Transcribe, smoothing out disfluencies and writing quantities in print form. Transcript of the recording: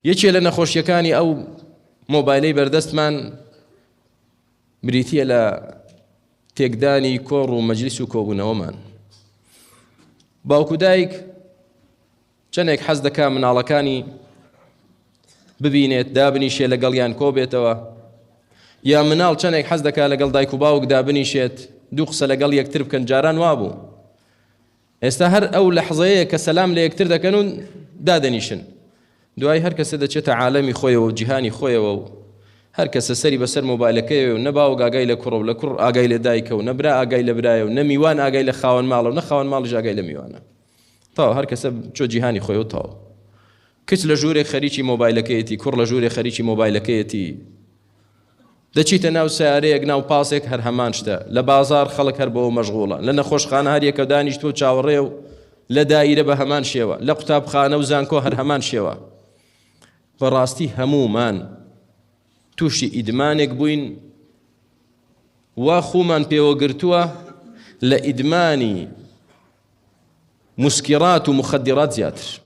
یەکێ لە نەخۆشیەکانی ئەو مۆبایلەی بەردەستمان بریتیە لە تێکدانی کۆڕ و مەجلیس و کۆبوونەوەمان. باوکو دایک چەندێک حەز دەکا مناڵەکانی ببینێت دابنیشێ لەگەڵیان کۆ بێتەوە، یا مناڵ چەندێک حەز دەکا لەگەڵ دایک و باوک دابنیشێت دوو قسە لەگەڵ یەکتر بکەن. جاران وابوو ئێستا هەر ئەو لەحظەیە کە سەلام لە یەکتر دەکەن و دادەنیشن، دوای هەر کەسە دەچێتە عالەمی خۆیەوە و جیهانی خۆیەوە و هەر کەسە سەری بەسەر مۆبایلەکەیەوە و نە باوک ئاگای لە کوڕە و لە کوڕ ئاگای لە دایکە و نە برا ئاگای لە برایە و نە میوان ئاگای لە خاوەن ماڵە و نە خاوەن ماڵیش ئاگای لە میوانە. تاوە هەر کەسە چۆ جیهانی خۆی و تاوە. کچ لە ژوورێک خەریکی مۆبایلەکەیەتی، کوڕ لە ژوورێک خەریکی مۆبایلەکەیەتی، دەچیتە ناو سیارەیەک ناو پاسێک هەر هەمان شتە، لە بازار خەڵک هەر بەوە مەشغوڵە، لە نەخۆشخانە هەر یەکە دانیشتووە چاوەڕێ و لە دایرە بە هەمان شێوە، لە قوتابخانە و زانکۆ هەر هەمان شێوە. بەڕاستی هەموومان تووشی ئیدمانێک بووین، وا خومان پێوە گرتووە لە ئیدمانی موسکیرات و مخدرات زیاتر.